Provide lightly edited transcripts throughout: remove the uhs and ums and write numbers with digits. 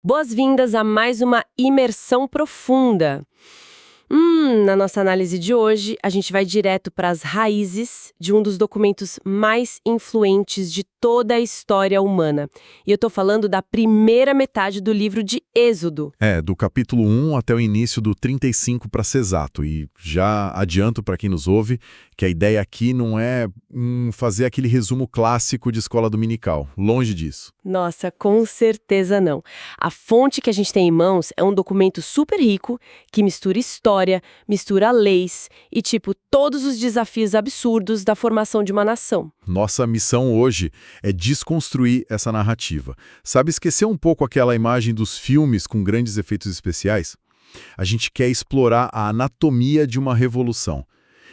Boas-vindas a mais uma imersão profunda. Na nossa análise de hoje, a gente vai direto para as raízes de um dos documentos mais influentes de toda a história humana. E eu estou falando da primeira metade do livro de Êxodo. Do capítulo 1 até o início do 35 para ser exato. E já adianto para quem nos ouve que a ideia aqui não é fazer aquele resumo clássico de escola dominical. Longe disso. Nossa, com certeza não. A fonte que a gente tem em mãos é um documento super rico que mistura história, mistura leis e, todos os desafios absurdos da formação de uma nação. Nossa missão hoje é desconstruir essa narrativa. Sabe, esquecer um pouco aquela imagem dos filmes com grandes efeitos especiais? A gente quer explorar a anatomia de uma revolução.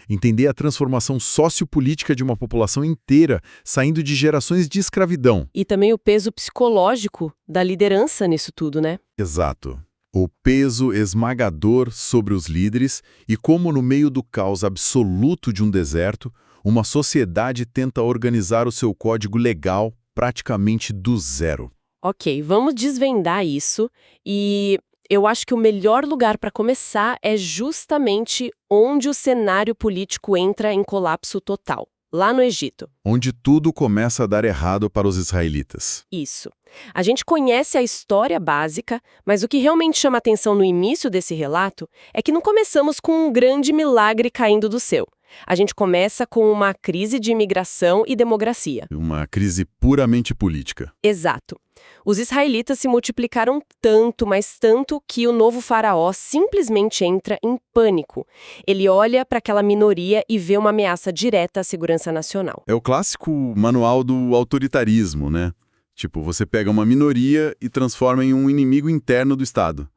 Entender a transformação sociopolítica de uma população inteira, saindo de gerações de escravidão. E também o peso psicológico da liderança nisso tudo, né? Exato. O peso esmagador sobre os líderes e como, no meio do caos absoluto de um deserto, uma sociedade tenta organizar o seu código legal praticamente do zero. Ok, vamos desvendar isso e eu acho que o melhor lugar para começar é justamente onde o cenário político entra em colapso total, lá no Egito. Onde tudo começa a dar errado para os israelitas. Isso. A gente conhece a história básica, mas o que realmente chama atenção no início desse relato é que não começamos com um grande milagre caindo do céu. A gente começa com uma crise de imigração e demografia. Uma crise puramente política. Exato. Os israelitas se multiplicaram tanto, mas tanto, que o novo faraó simplesmente entra em pânico. Ele olha para aquela minoria e vê uma ameaça direta à segurança nacional. É o clássico manual do autoritarismo, né? Tipo, você pega uma minoria e transforma em um inimigo interno do Estado.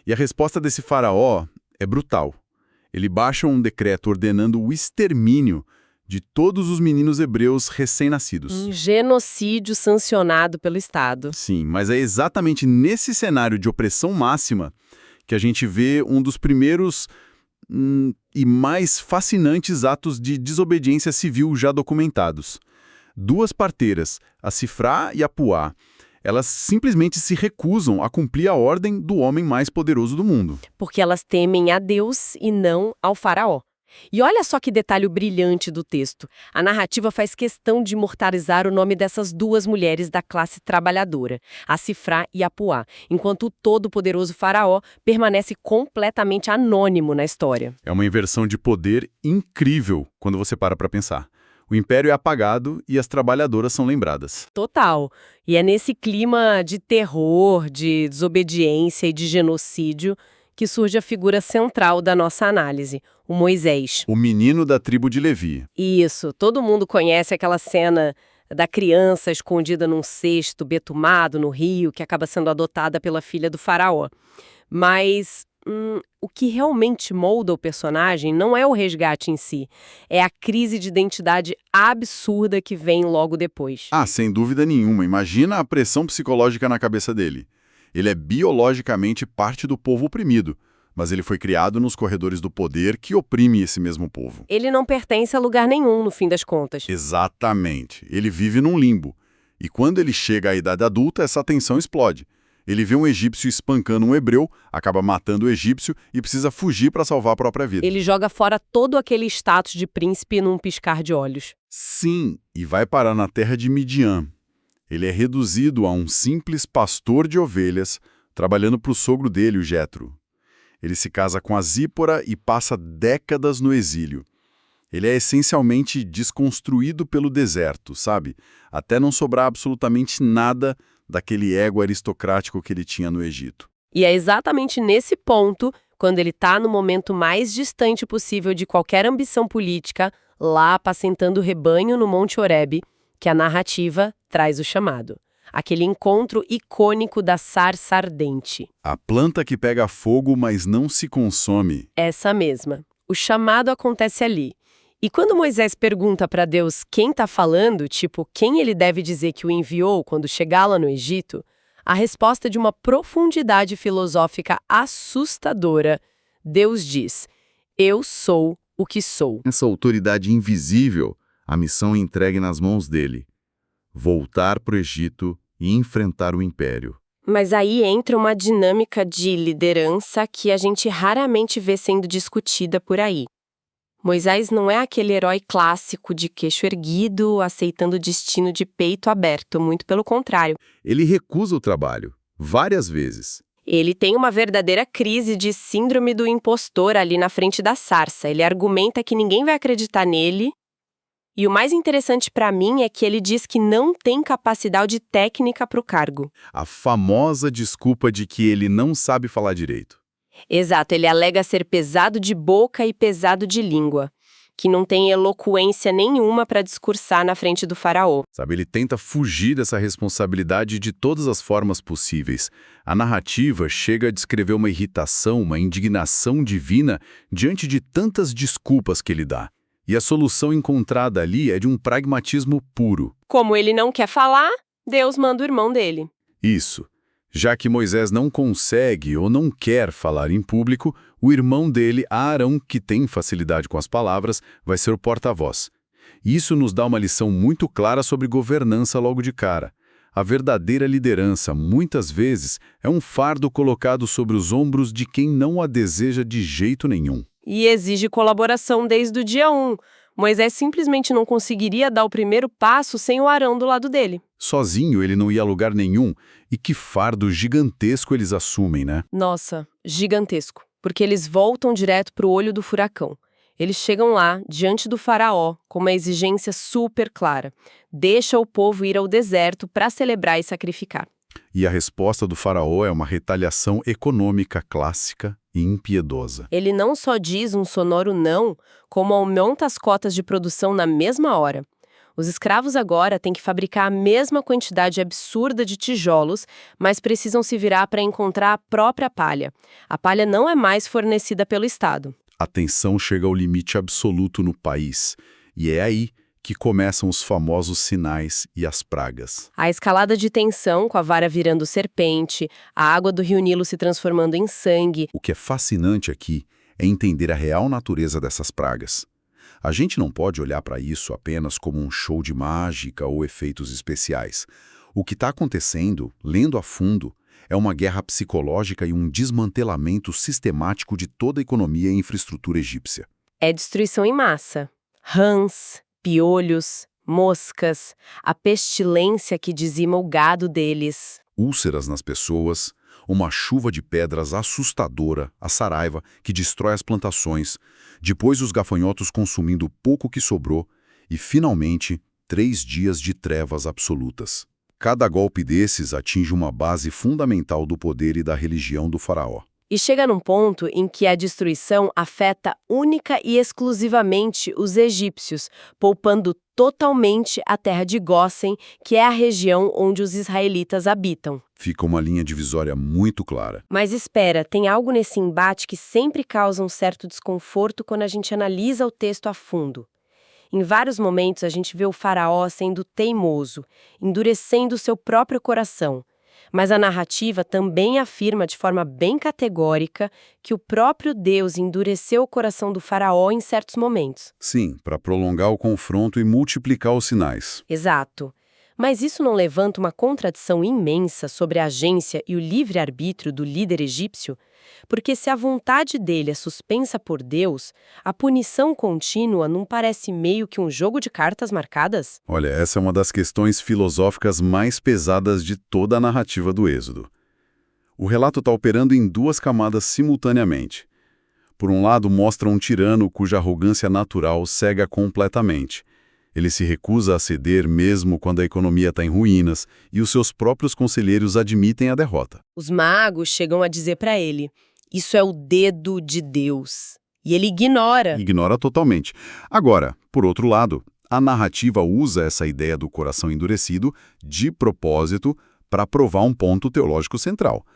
E a resposta desse faraó é brutal. Ele baixa um decreto ordenando o extermínio de todos os meninos hebreus recém-nascidos. Um genocídio sancionado pelo Estado. Sim, mas é exatamente nesse cenário de opressão máxima que a gente vê um dos primeiros e mais fascinantes atos de desobediência civil já documentados. Duas parteiras, a Sifrá e a Puá, elas simplesmente se recusam a cumprir a ordem do homem mais poderoso do mundo. Porque elas temem a Deus e não ao faraó. E olha só que detalhe brilhante do texto. A narrativa faz questão de imortalizar o nome dessas duas mulheres da classe trabalhadora, a Sifrá e a Puá, enquanto o todo-poderoso faraó permanece completamente anônimo na história. É uma inversão de poder incrível quando você para pensar. O império é apagado e as trabalhadoras são lembradas. Total. E é nesse clima de terror, de desobediência e de genocídio que surge a figura central da nossa análise, o Moisés. O menino da tribo de Levi. Isso, todo mundo conhece aquela cena da criança escondida num cesto betumado no rio, que acaba sendo adotada pela filha do faraó. Mas o que realmente molda o personagem não é o resgate em si, é a crise de identidade absurda que vem logo depois. Sem dúvida nenhuma. Imagina a pressão psicológica na cabeça dele. Ele é biologicamente parte do povo oprimido, mas ele foi criado nos corredores do poder que oprime esse mesmo povo. Ele não pertence a lugar nenhum, no fim das contas. Exatamente. Ele vive num limbo. E quando ele chega à idade adulta, essa tensão explode. Ele vê um egípcio espancando um hebreu, acaba matando o egípcio e precisa fugir para salvar a própria vida. Ele joga fora todo aquele status de príncipe num piscar de olhos. Sim, e vai parar na terra de Midian. Ele é reduzido a um simples pastor de ovelhas, trabalhando para o sogro dele, o Jetro. Ele se casa com a Zípora e passa décadas no exílio. Ele é essencialmente desconstruído pelo deserto, sabe? Até não sobrar absolutamente nada daquele ego aristocrático que ele tinha no Egito. E é exatamente nesse ponto, quando ele está no momento mais distante possível de qualquer ambição política, lá apacentando o rebanho no Monte Horebe, que a narrativa traz o chamado. Aquele encontro icônico da sarça ardente. A planta que pega fogo, mas não se consome. Essa mesma. O chamado acontece ali. E quando Moisés pergunta para Deus quem está falando, quem ele deve dizer que o enviou quando chegar lá no Egito, a resposta é de uma profundidade filosófica assustadora. Deus diz: eu sou o que sou. Essa autoridade invisível, a missão entregue nas mãos dele. Voltar para o Egito e enfrentar o império. Mas aí entra uma dinâmica de liderança que a gente raramente vê sendo discutida por aí. Moisés não é aquele herói clássico de queixo erguido, aceitando o destino de peito aberto, muito pelo contrário. Ele recusa o trabalho, várias vezes. Ele tem uma verdadeira crise de síndrome do impostor ali na frente da sarça. Ele argumenta que ninguém vai acreditar nele. E o mais interessante para mim é que ele diz que não tem capacidade técnica para o cargo. A famosa desculpa de que ele não sabe falar direito. Exato, ele alega ser pesado de boca e pesado de língua, que não tem eloquência nenhuma para discursar na frente do faraó. Sabe, ele tenta fugir dessa responsabilidade de todas as formas possíveis. A narrativa chega a descrever uma irritação, uma indignação divina diante de tantas desculpas que ele dá. E a solução encontrada ali é de um pragmatismo puro. Como ele não quer falar, Deus manda o irmão dele. Isso. Já que Moisés não consegue ou não quer falar em público, o irmão dele, Arão, que tem facilidade com as palavras, vai ser o porta-voz. Isso nos dá uma lição muito clara sobre governança logo de cara. A verdadeira liderança, muitas vezes, é um fardo colocado sobre os ombros de quem não a deseja de jeito nenhum. E exige colaboração desde o dia 1. Moisés simplesmente não conseguiria dar o primeiro passo sem o Arão do lado dele. Sozinho ele não ia a lugar nenhum, e que fardo gigantesco eles assumem, né? Nossa, gigantesco. Porque eles voltam direto para o olho do furacão. Eles chegam lá, diante do faraó, com uma exigência super clara. Deixa o povo ir ao deserto para celebrar e sacrificar. E a resposta do faraó é uma retaliação econômica clássica e impiedosa. Ele não só diz um sonoro não, como aumenta as cotas de produção na mesma hora. Os escravos agora têm que fabricar a mesma quantidade absurda de tijolos, mas precisam se virar para encontrar a própria palha. A palha não é mais fornecida pelo Estado. A tensão chega ao limite absoluto no país, e é aí que começam os famosos sinais e as pragas. A escalada de tensão, com a vara virando serpente, a água do rio Nilo se transformando em sangue. O que é fascinante aqui é entender a real natureza dessas pragas. A gente não pode olhar para isso apenas como um show de mágica ou efeitos especiais. O que está acontecendo, lendo a fundo, é uma guerra psicológica e um desmantelamento sistemático de toda a economia e infraestrutura egípcia. É destruição em massa. Rãs, piolhos, moscas, a pestilência que dizima o gado deles. Úlceras nas pessoas, uma chuva de pedras assustadora, a saraiva, que destrói as plantações, depois os gafanhotos consumindo o pouco que sobrou e, finalmente, 3 dias de trevas absolutas. Cada golpe desses atinge uma base fundamental do poder e da religião do faraó. E chega num ponto em que a destruição afeta única e exclusivamente os egípcios, poupando totalmente a terra de Gósen, que é a região onde os israelitas habitam. Fica uma linha divisória muito clara. Mas espera, tem algo nesse embate que sempre causa um certo desconforto quando a gente analisa o texto a fundo. Em vários momentos a gente vê o faraó sendo teimoso, endurecendo seu próprio coração. Mas a narrativa também afirma de forma bem categórica que o próprio Deus endureceu o coração do faraó em certos momentos. Sim, para prolongar o confronto e multiplicar os sinais. Exato. Mas isso não levanta uma contradição imensa sobre a agência e o livre-arbítrio do líder egípcio? Porque se a vontade dele é suspensa por Deus, a punição contínua não parece meio que um jogo de cartas marcadas? Olha, essa é uma das questões filosóficas mais pesadas de toda a narrativa do Êxodo. O relato está operando em 2 camadas simultaneamente. Por um lado, mostra um tirano cuja arrogância natural cega completamente. Ele se recusa a ceder mesmo quando a economia está em ruínas e os seus próprios conselheiros admitem a derrota. Os magos chegam a dizer para ele, isso é o dedo de Deus. E ele ignora. Ignora totalmente. Agora, por outro lado, a narrativa usa essa ideia do coração endurecido de propósito para provar um ponto teológico central.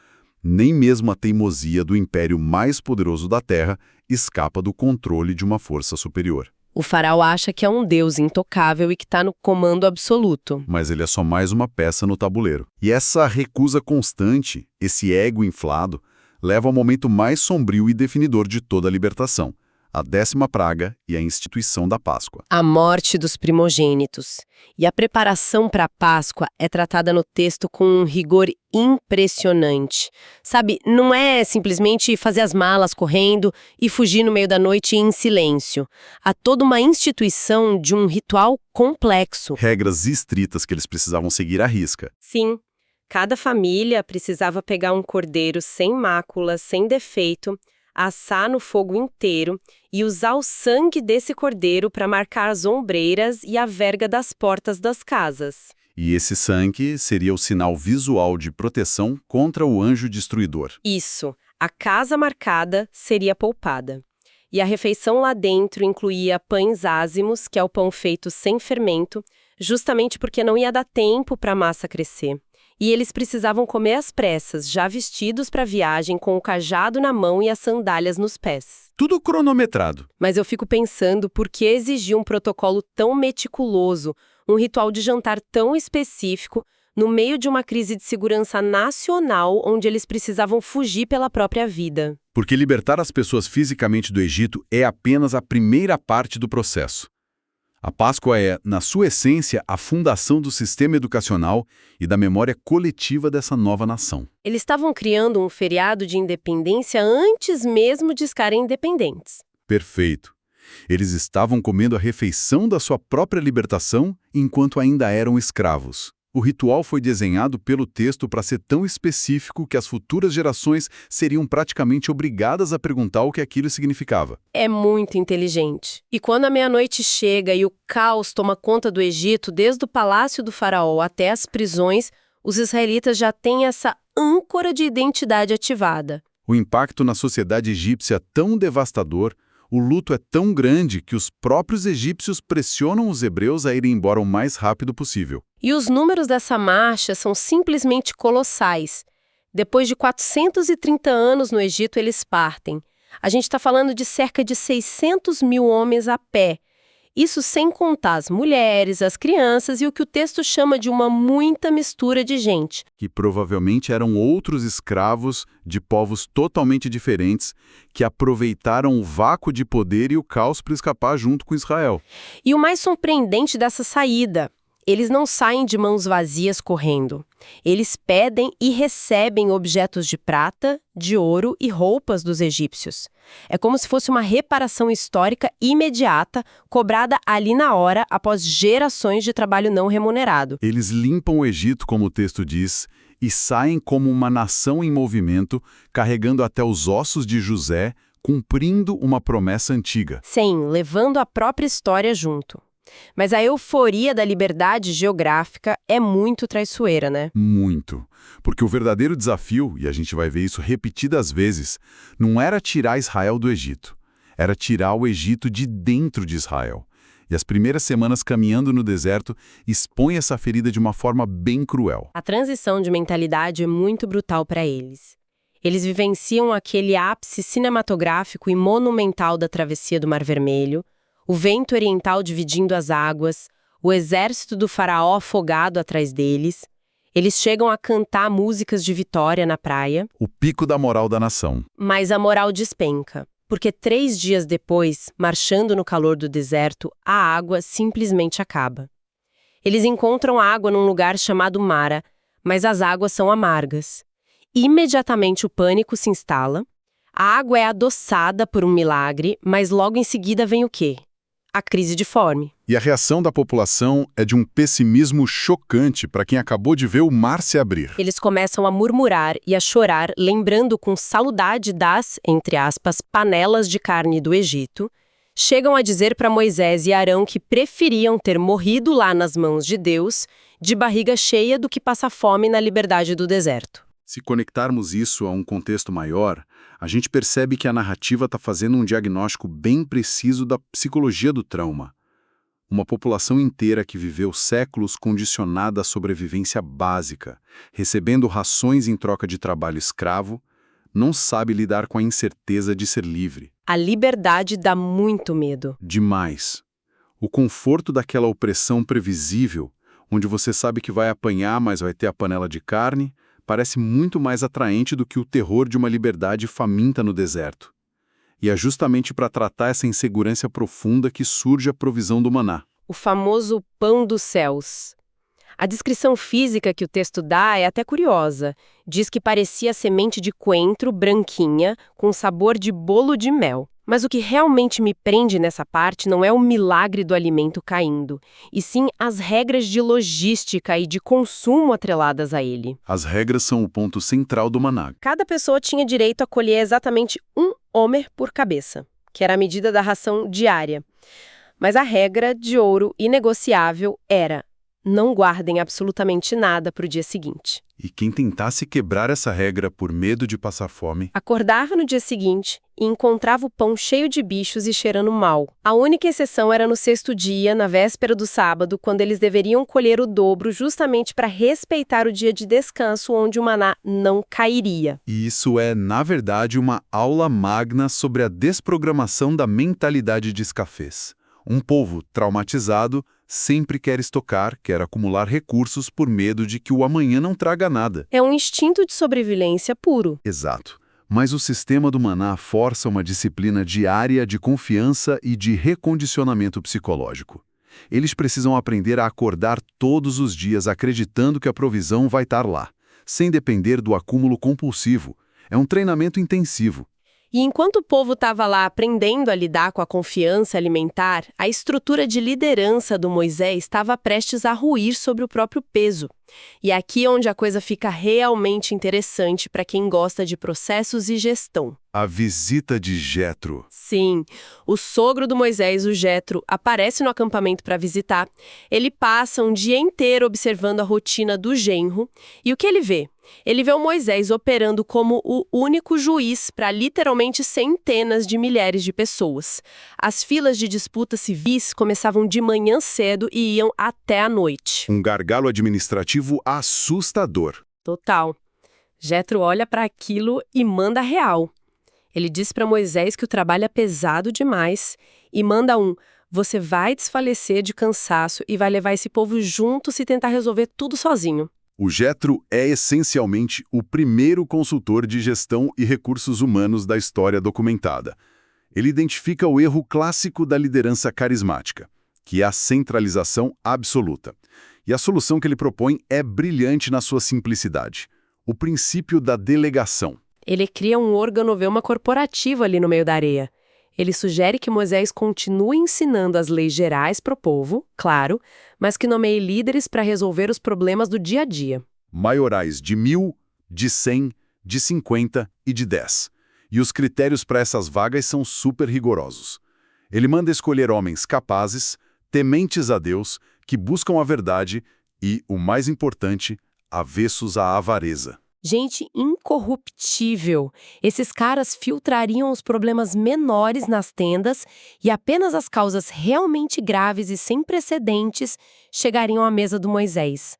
Nem mesmo a teimosia do império mais poderoso da Terra escapa do controle de uma força superior. O faraó acha que é um Deus intocável e que está no comando absoluto. Mas ele é só mais uma peça no tabuleiro. E essa recusa constante, esse ego inflado, leva ao momento mais sombrio e definidor de toda a libertação, a 10ª praga e a instituição da Páscoa. A morte dos primogênitos. E a preparação para a Páscoa é tratada no texto com um rigor impressionante. Sabe, não é simplesmente fazer as malas correndo e fugir no meio da noite em silêncio. Há toda uma instituição de um ritual complexo. Regras estritas que eles precisavam seguir à risca. Sim, cada família precisava pegar um cordeiro sem mácula, sem defeito, assar no fogo inteiro e usar o sangue desse cordeiro para marcar as ombreiras e a verga das portas das casas. E esse sangue seria o sinal visual de proteção contra o anjo destruidor. Isso, a casa marcada seria poupada. E a refeição lá dentro incluía pães ázimos, que é o pão feito sem fermento, justamente porque não ia dar tempo para a massa crescer. E eles precisavam comer às pressas, já vestidos para a viagem, com o cajado na mão e as sandálias nos pés. Tudo cronometrado. Mas eu fico pensando por que exigir um protocolo tão meticuloso, um ritual de jantar tão específico, no meio de uma crise de segurança nacional onde eles precisavam fugir pela própria vida. Porque libertar as pessoas fisicamente do Egito é apenas a primeira parte do processo. A Páscoa é, na sua essência, a fundação do sistema educacional e da memória coletiva dessa nova nação. Eles estavam criando um feriado de independência antes mesmo de ficarem independentes. Perfeito. Eles estavam comendo a refeição da sua própria libertação enquanto ainda eram escravos. O ritual foi desenhado pelo texto para ser tão específico que as futuras gerações seriam praticamente obrigadas a perguntar o que aquilo significava. É muito inteligente. E quando a meia-noite chega e o caos toma conta do Egito, desde o palácio do faraó até as prisões, os israelitas já têm essa âncora de identidade ativada. O impacto na sociedade egípcia é tão devastador, o luto é tão grande que os próprios egípcios pressionam os hebreus a irem embora o mais rápido possível. E os números dessa marcha são simplesmente colossais. Depois de 430 anos no Egito, eles partem. A gente está falando de cerca de 600 mil homens a pé. Isso sem contar as mulheres, as crianças e o que o texto chama de uma muita mistura de gente. Que provavelmente eram outros escravos de povos totalmente diferentes que aproveitaram o vácuo de poder e o caos para escapar junto com Israel. E o mais surpreendente dessa saída, eles não saem de mãos vazias correndo. Eles pedem e recebem objetos de prata, de ouro e roupas dos egípcios. É como se fosse uma reparação histórica imediata, cobrada ali na hora, após gerações de trabalho não remunerado. Eles limpam o Egito, como o texto diz, e saem como uma nação em movimento, carregando até os ossos de José, cumprindo uma promessa antiga. Sim, levando a própria história junto. Mas a euforia da liberdade geográfica é muito traiçoeira, né? Muito. Porque o verdadeiro desafio, e a gente vai ver isso repetidas vezes, não era tirar Israel do Egito. Era tirar o Egito de dentro de Israel. E as primeiras semanas caminhando no deserto expõem essa ferida de uma forma bem cruel. A transição de mentalidade é muito brutal para eles. Eles vivenciam aquele ápice cinematográfico e monumental da travessia do Mar Vermelho, o vento oriental dividindo as águas, o exército do faraó afogado atrás deles. Eles chegam a cantar músicas de vitória na praia. O pico da moral da nação. Mas a moral despenca, porque 3 dias depois, marchando no calor do deserto, a água simplesmente acaba. Eles encontram água num lugar chamado Mara, mas as águas são amargas. Imediatamente o pânico se instala. A água é adoçada por um milagre, mas logo em seguida vem o quê? A crise de fome. E a reação da população é de um pessimismo chocante para quem acabou de ver o mar se abrir. Eles começam a murmurar e a chorar, lembrando com saudade das, entre aspas, panelas de carne do Egito. Chegam a dizer para Moisés e Arão que preferiam ter morrido lá nas mãos de Deus, de barriga cheia, do que passar fome na liberdade do deserto. Se conectarmos isso a um contexto maior, a gente percebe que a narrativa está fazendo um diagnóstico bem preciso da psicologia do trauma. Uma população inteira que viveu séculos condicionada à sobrevivência básica, recebendo rações em troca de trabalho escravo, não sabe lidar com a incerteza de ser livre. A liberdade dá muito medo. Demais. O conforto daquela opressão previsível, onde você sabe que vai apanhar, mas vai ter a panela de carne, parece muito mais atraente do que o terror de uma liberdade faminta no deserto. E é justamente para tratar essa insegurança profunda que surge a provisão do maná. O famoso pão dos céus. A descrição física que o texto dá é até curiosa. Diz que parecia semente de coentro branquinha, com sabor de bolo de mel. Mas o que realmente me prende nessa parte não é o milagre do alimento caindo, e sim as regras de logística e de consumo atreladas a ele. As regras são o ponto central do maná. Cada pessoa tinha direito a colher exatamente 1 homer por cabeça, que era a medida da ração diária. Mas a regra de ouro inegociável era: não guardem absolutamente nada para o dia seguinte. E quem tentasse quebrar essa regra por medo de passar fome, acordava no dia seguinte e encontrava o pão cheio de bichos e cheirando mal. A única exceção era no 6º dia, na véspera do sábado, quando eles deveriam colher o dobro justamente para respeitar o dia de descanso onde o maná não cairia. E isso é, na verdade, uma aula magna sobre a desprogramação da mentalidade de escassez. Um povo traumatizado sempre quer estocar, quer acumular recursos por medo de que o amanhã não traga nada. É um instinto de sobrevivência puro. Exato. Mas o sistema do maná força uma disciplina diária de confiança e de recondicionamento psicológico. Eles precisam aprender a acordar todos os dias acreditando que a provisão vai estar lá, sem depender do acúmulo compulsivo. É um treinamento intensivo. E enquanto o povo estava lá aprendendo a lidar com a confiança alimentar, a estrutura de liderança do Moisés estava prestes a ruir sobre o próprio peso. E é aqui onde a coisa fica realmente interessante para quem gosta de processos e gestão. A visita de Jetro. Sim, o sogro do Moisés, o Jetro, aparece no acampamento para visitar. Ele passa um dia inteiro observando a rotina do genro. E o que ele vê? Ele vê o Moisés operando como o único juiz para literalmente centenas de milhares de pessoas. As filas de disputas civis começavam de manhã cedo e iam até a noite. Um gargalo administrativo assustador. Total. Jetro olha para aquilo e manda real. Ele diz para Moisés que o trabalho é pesado demais e manda você vai desfalecer de cansaço e vai levar esse povo junto se tentar resolver tudo sozinho. O Jetro é essencialmente o primeiro consultor de gestão e recursos humanos da história documentada. Ele identifica o erro clássico da liderança carismática, que é a centralização absoluta. E a solução que ele propõe é brilhante na sua simplicidade. O princípio da delegação. Ele cria um organovelma corporativo ali no meio da areia. Ele sugere que Moisés continue ensinando as leis gerais para o povo, claro, mas que nomeie líderes para resolver os problemas do dia a dia. Maiorais de 1.000, de 100, de 50 e de 10. E os critérios para essas vagas são super rigorosos. Ele manda escolher homens capazes, tementes a Deus, que buscam a verdade e, o mais importante, avessos à avareza. Gente incorruptível. Esses caras filtrariam os problemas menores nas tendas e apenas as causas realmente graves e sem precedentes chegariam à mesa do Moisés.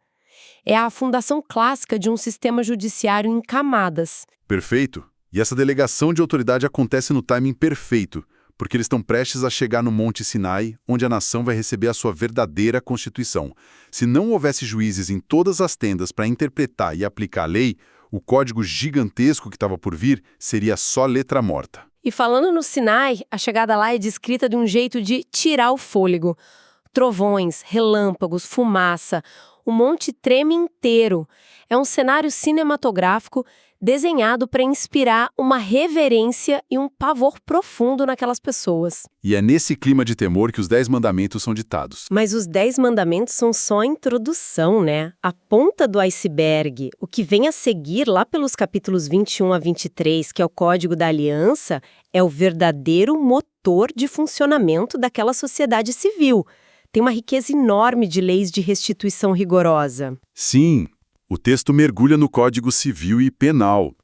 É a fundação clássica de um sistema judiciário em camadas. Perfeito. E essa delegação de autoridade acontece no timing perfeito, porque eles estão prestes a chegar no Monte Sinai, onde a nação vai receber a sua verdadeira Constituição. Se não houvesse juízes em todas as tendas para interpretar e aplicar a lei, o código gigantesco que estava por vir seria só letra morta. E falando no Sinai, a chegada lá é descrita de um jeito de tirar o fôlego. Trovões, relâmpagos, fumaça, o monte treme inteiro. É um cenário cinematográfico desenhado para inspirar uma reverência e um pavor profundo naquelas pessoas. E é nesse clima de temor que os 10 mandamentos são ditados. Mas os 10 mandamentos são só a introdução, né? A ponta do iceberg. O que vem a seguir, lá pelos capítulos 21 a 23, que é o Código da Aliança, é o verdadeiro motor de funcionamento daquela sociedade civil. Tem uma riqueza enorme de leis de restituição rigorosa. Sim. O texto mergulha no Código Civil e Penal.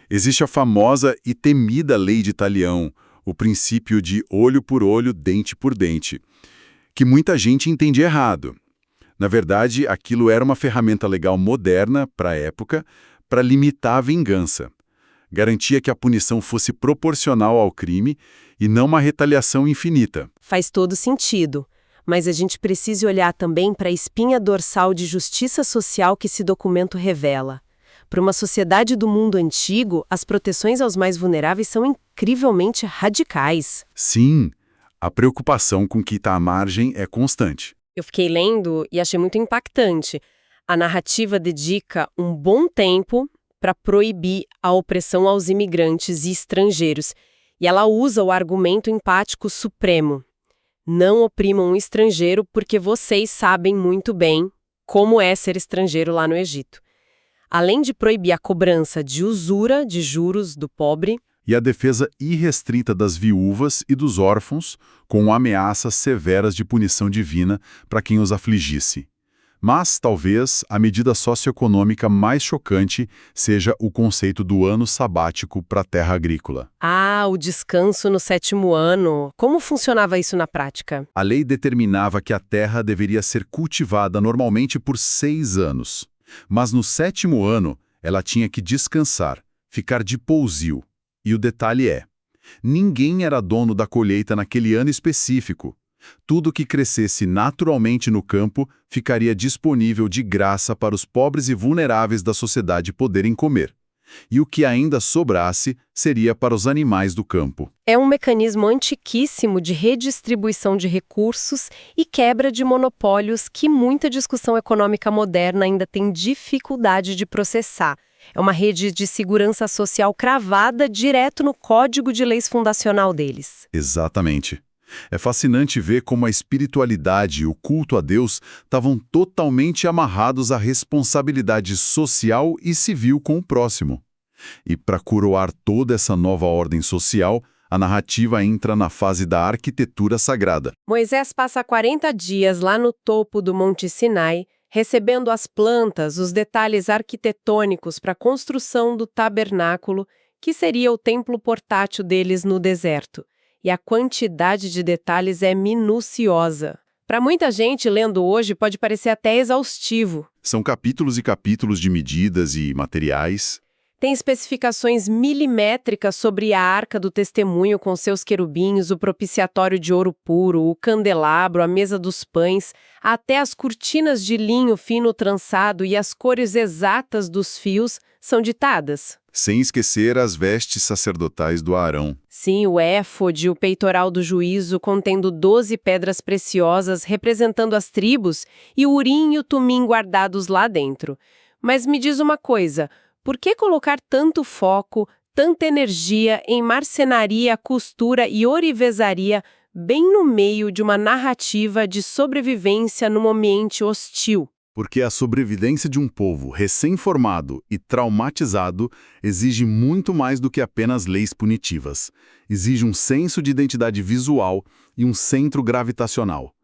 Existe a famosa e temida lei de Talião, o princípio de olho por olho, dente por dente, que muita gente entende errado. Na verdade, aquilo era uma ferramenta legal moderna, para a época, para limitar a vingança. Garantia que a punição fosse proporcional ao crime e não uma retaliação infinita. Faz todo sentido. Mas a gente precisa olhar também para a espinha dorsal de justiça social que esse documento revela. Para uma sociedade do mundo antigo, as proteções aos mais vulneráveis são incrivelmente radicais. Sim, a preocupação com quem está à margem é constante. Eu fiquei lendo e achei muito impactante. A narrativa dedica um bom tempo para proibir a opressão aos imigrantes e estrangeiros. E ela usa o argumento empático supremo. Não oprimam um estrangeiro porque vocês sabem muito bem como é ser estrangeiro lá no Egito. Além de proibir a cobrança de usura de juros do pobre, E a defesa irrestrita das viúvas e dos órfãos, com ameaças severas de punição divina para quem os afligisse. Mas, talvez, a medida socioeconômica mais chocante seja o conceito do ano sabático para a terra agrícola. o descanso no 7º ano. Como funcionava isso na prática? A lei determinava que a terra deveria ser cultivada normalmente por 6 anos. Mas no 7º ano, ela tinha que descansar, ficar de pousio. E o detalhe é, ninguém era dono da colheita naquele ano específico. Tudo que crescesse naturalmente no campo ficaria disponível de graça para os pobres e vulneráveis da sociedade poderem comer. E o que ainda sobrasse seria para os animais do campo. É um mecanismo antiquíssimo de redistribuição de recursos e quebra de monopólios que muita discussão econômica moderna ainda tem dificuldade de processar. É uma rede de segurança social cravada direto no código de leis fundacional deles. Exatamente. É fascinante ver como a espiritualidade e o culto a Deus estavam totalmente amarrados à responsabilidade social e civil com o próximo. E para coroar toda essa nova ordem social, a narrativa entra na fase da arquitetura sagrada. Moisés passa 40 dias lá no topo do Monte Sinai, recebendo as plantas, os detalhes arquitetônicos para a construção do tabernáculo, que seria o templo portátil deles no deserto. E a quantidade de detalhes é minuciosa. Para muita gente, lendo hoje, pode parecer até exaustivo. São capítulos e capítulos de medidas e materiais. Tem especificações milimétricas sobre a Arca do Testemunho com seus querubins, o propiciatório de ouro puro, o candelabro, a mesa dos pães, até as cortinas de linho fino trançado e as cores exatas dos fios são ditadas. Sem esquecer as vestes sacerdotais do Arão. Sim, o éfode, o peitoral do juízo, contendo 12 pedras preciosas representando as tribos, e o urim e o tumim guardados lá dentro. Mas me diz uma coisa, por que colocar tanto foco, tanta energia em marcenaria, costura e orivesaria bem no meio de uma narrativa de sobrevivência num ambiente hostil? Porque a sobrevivência de um povo recém-formado e traumatizado exige muito mais do que apenas leis punitivas. Exige um senso de identidade visual e um centro gravitacional.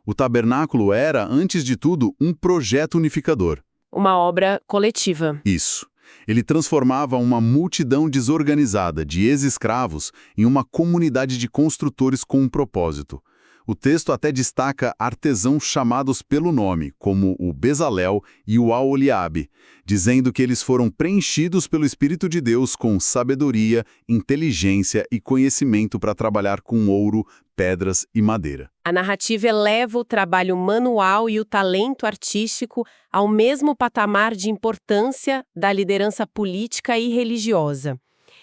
O tabernáculo era, antes de tudo, um projeto unificador. Uma obra coletiva. Isso. Ele transformava uma multidão desorganizada de ex-escravos em uma comunidade de construtores com um propósito. O texto até destaca artesãos chamados pelo nome, como o Bezalel e o Aholiabe, dizendo que eles foram preenchidos pelo Espírito de Deus com sabedoria, inteligência e conhecimento para trabalhar com ouro, pedras e madeira. A narrativa eleva o trabalho manual e o talento artístico ao mesmo patamar de importância da liderança política e religiosa.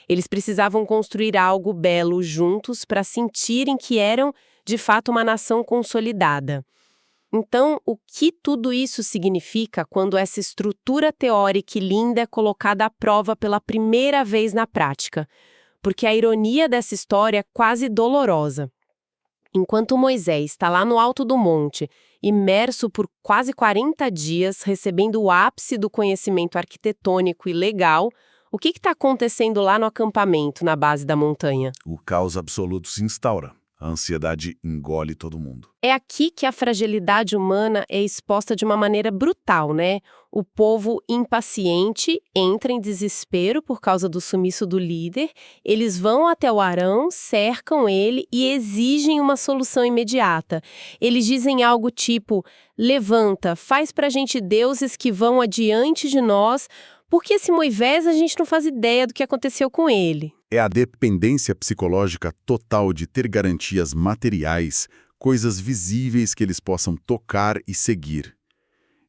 Eles precisavam construir algo belo juntos para sentirem que eram de fato uma nação consolidada. Então, o que tudo isso significa quando essa estrutura teórica e linda é colocada à prova pela primeira vez na prática? Porque a ironia dessa história é quase dolorosa. Enquanto Moisés está lá no alto do monte, imerso por quase 40 dias, recebendo o ápice do conhecimento arquitetônico e legal, o que está acontecendo lá no acampamento, na base da montanha? O caos absoluto se instaura. A ansiedade engole todo mundo. É aqui que a fragilidade humana é exposta de uma maneira brutal, né? O povo impaciente entra em desespero por causa do sumiço do líder, eles vão até o Arão, cercam ele e exigem uma solução imediata. Eles dizem algo tipo, levanta, faz pra gente deuses que vão adiante de nós, porque esse Moisés a gente não faz ideia do que aconteceu com ele. É a dependência psicológica total de ter garantias materiais, coisas visíveis que eles possam tocar e seguir.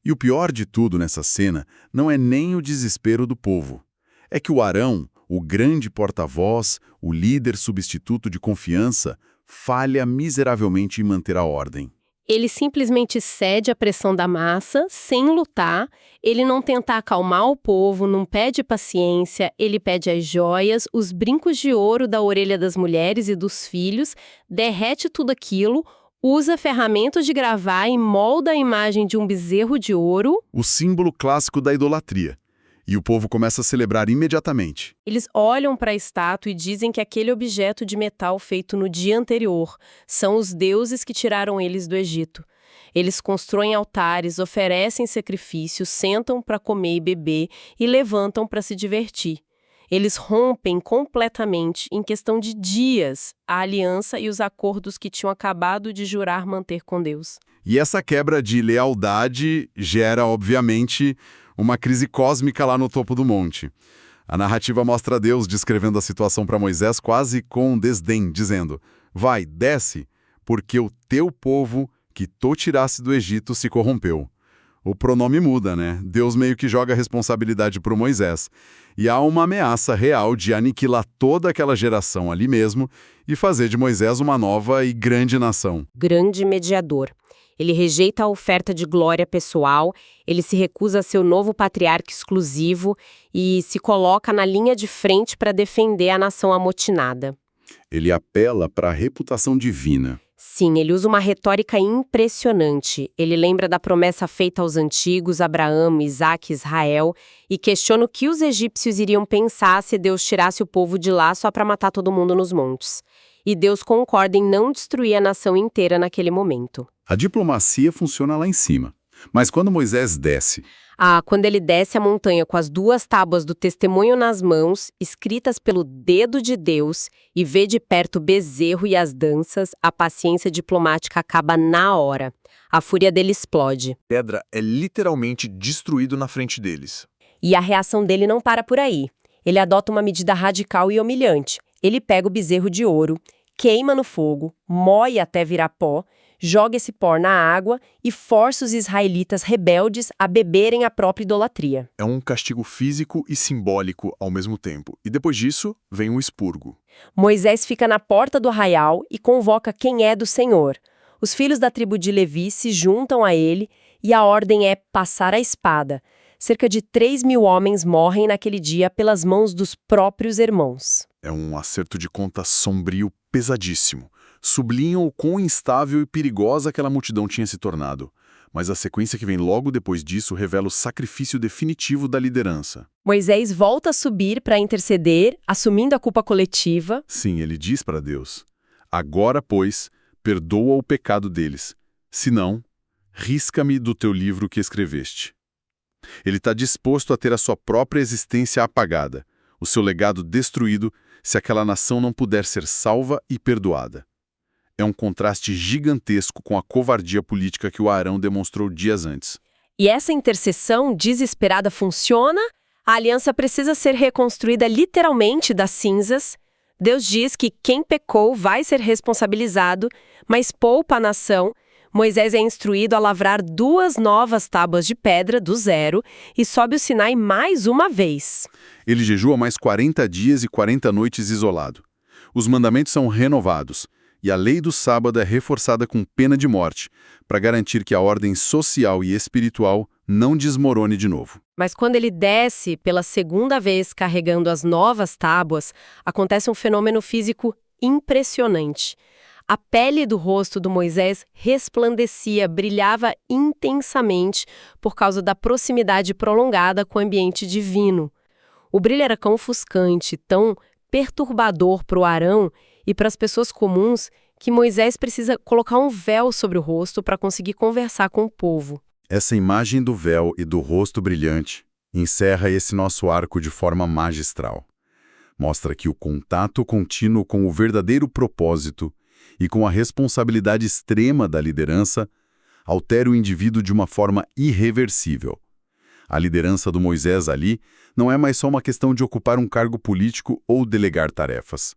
E o pior de tudo nessa cena não é nem o desespero do povo. É que o Arão, O grande porta-voz, o líder substituto de confiança, falha miseravelmente em manter a ordem. Ele simplesmente cede à pressão da massa, sem lutar, ele não tenta acalmar o povo, não pede paciência, ele pede as joias, os brincos de ouro da orelha das mulheres e dos filhos, derrete tudo aquilo, usa ferramentas de gravar e molda a imagem de um bezerro de ouro. O símbolo clássico da idolatria. E o povo começa a celebrar imediatamente. Eles olham para a estátua e dizem que aquele objeto de metal feito no dia anterior são os deuses que tiraram eles do Egito. Eles constroem altares, oferecem sacrifícios, sentam para comer e beber e levantam para se divertir. Eles rompem completamente, em questão de dias, a aliança e os acordos que tinham acabado de jurar manter com Deus. E essa quebra de lealdade gera, obviamente, uma crise cósmica lá no topo do monte. A narrativa mostra Deus descrevendo a situação para Moisés quase com desdém, dizendo: vai, desce, porque o teu povo que tu tirasse do Egito se corrompeu. O pronome muda, né? Deus meio que joga a responsabilidade para Moisés. E há uma ameaça real de aniquilar toda aquela geração ali mesmo e fazer de Moisés uma nova e grande nação. Grande mediador. Ele rejeita a oferta de glória pessoal, ele se recusa a ser o novo patriarca exclusivo e se coloca na linha de frente para defender a nação amotinada. Ele apela para a reputação divina. Sim, ele usa uma retórica impressionante. Ele lembra da promessa feita aos antigos, Abraão, Isaque e Israel, e questiona o que os egípcios iriam pensar se Deus tirasse o povo de lá só para matar todo mundo nos montes. E Deus concorda em não destruir a nação inteira naquele momento. A diplomacia funciona lá em cima. Mas quando Moisés desce... Quando ele desce a montanha com as 2 tábuas do testemunho nas mãos, escritas pelo dedo de Deus, e vê de perto o bezerro e as danças, a paciência diplomática acaba na hora. A fúria dele explode. Pedra é literalmente destruído na frente deles. E a reação dele não para por aí. Ele adota uma medida radical e humilhante. Ele pega o bezerro de ouro, queima no fogo, moe até virar pó, joga esse pó na água e força os israelitas rebeldes a beberem a própria idolatria. É um castigo físico e simbólico ao mesmo tempo. E depois disso, vem o expurgo. Moisés fica na porta do arraial e convoca quem é do Senhor. Os filhos da tribo de Levi se juntam a ele e a ordem é passar a espada. Cerca de 3.000 homens morrem naquele dia pelas mãos dos próprios irmãos. É um acerto de conta sombrio pesadíssimo. Sublinham o quão instável e perigosa aquela multidão tinha se tornado. Mas a sequência que vem logo depois disso revela o sacrifício definitivo da liderança. Moisés volta a subir para interceder, assumindo a culpa coletiva. Sim, ele diz para Deus: agora, pois, perdoa o pecado deles. Se não, risca-me do teu livro que escreveste. Ele está disposto a ter a sua própria existência apagada, o seu legado destruído, se aquela nação não puder ser salva e perdoada. É um contraste gigantesco com a covardia política que o Arão demonstrou dias antes. E essa intercessão desesperada funciona? A aliança precisa ser reconstruída literalmente das cinzas. Deus diz que quem pecou vai ser responsabilizado, mas poupa a nação. Moisés é instruído a lavrar 2 novas tábuas de pedra do zero e sobe o Sinai mais uma vez. Ele jejua mais 40 dias e 40 noites isolado. Os mandamentos são renovados. E a lei do sábado é reforçada com pena de morte, para garantir que a ordem social e espiritual não desmorone de novo. Mas quando ele desce pela 2ª vez carregando as novas tábuas, acontece um fenômeno físico impressionante. A pele do rosto do Moisés resplandecia, brilhava intensamente por causa da proximidade prolongada com o ambiente divino. O brilho era tão ofuscante, tão perturbador para o Arão e para as pessoas comuns que Moisés precisa colocar um véu sobre o rosto para conseguir conversar com o povo. Essa imagem do véu e do rosto brilhante encerra esse nosso arco de forma magistral. Mostra que o contato contínuo com o verdadeiro propósito e com a responsabilidade extrema da liderança altera o indivíduo de uma forma irreversível. A liderança do Moisés ali não é mais só uma questão de ocupar um cargo político ou delegar tarefas.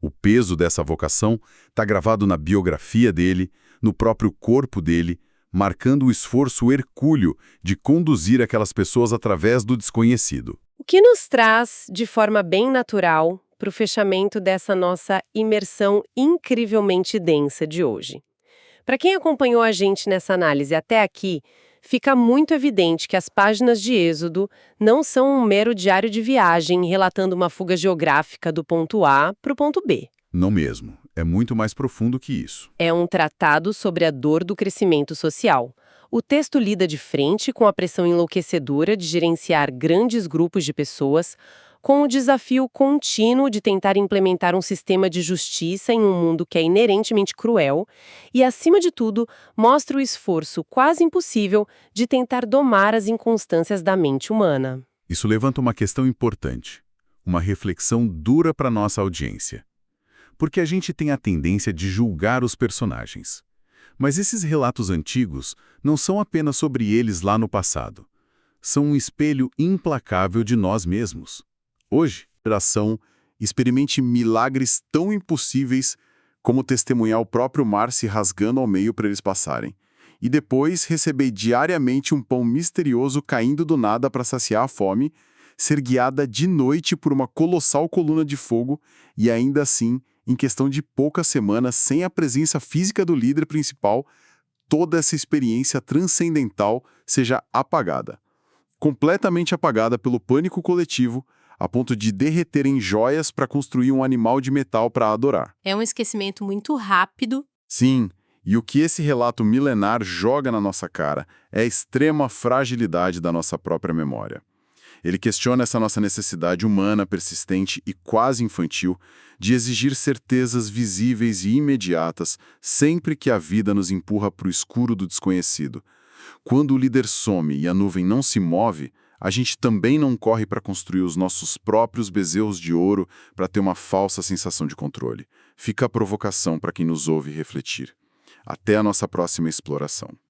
O peso dessa vocação está gravado na biografia dele, no próprio corpo dele, marcando o esforço hercúleo de conduzir aquelas pessoas através do desconhecido. O que nos traz, de forma bem natural, para o fechamento dessa nossa imersão incrivelmente densa de hoje. Para quem acompanhou a gente nessa análise até aqui, fica muito evidente que as páginas de Êxodo não são um mero diário de viagem relatando uma fuga geográfica do ponto A para o ponto B. Não mesmo. É muito mais profundo que isso. É um tratado sobre a dor do crescimento social. O texto lida de frente com a pressão enlouquecedora de gerenciar grandes grupos de pessoas, com o desafio contínuo de tentar implementar um sistema de justiça em um mundo que é inerentemente cruel e, acima de tudo, mostra o esforço quase impossível de tentar domar as inconstâncias da mente humana. Isso levanta uma questão importante, uma reflexão dura para nossa audiência. Porque a gente tem a tendência de julgar os personagens. Mas esses relatos antigos não são apenas sobre eles lá no passado. São um espelho implacável de nós mesmos. Hoje, a geração experimente milagres tão impossíveis como testemunhar o próprio mar se rasgando ao meio para eles passarem. E depois receber diariamente um pão misterioso caindo do nada para saciar a fome, ser guiada de noite por uma colossal coluna de fogo e ainda assim, em questão de poucas semanas, sem a presença física do líder principal, toda essa experiência transcendental seja apagada. Completamente apagada pelo pânico coletivo, a ponto de derreterem joias para construir um animal de metal para adorar. É um esquecimento muito rápido. Sim, e o que esse relato milenar joga na nossa cara é a extrema fragilidade da nossa própria memória. Ele questiona essa nossa necessidade humana, persistente e quase infantil de exigir certezas visíveis e imediatas sempre que a vida nos empurra para o escuro do desconhecido. Quando o líder some e a nuvem não se move, a gente também não corre para construir os nossos próprios bezerros de ouro para ter uma falsa sensação de controle. Fica a provocação para quem nos ouve refletir. Até a nossa próxima exploração.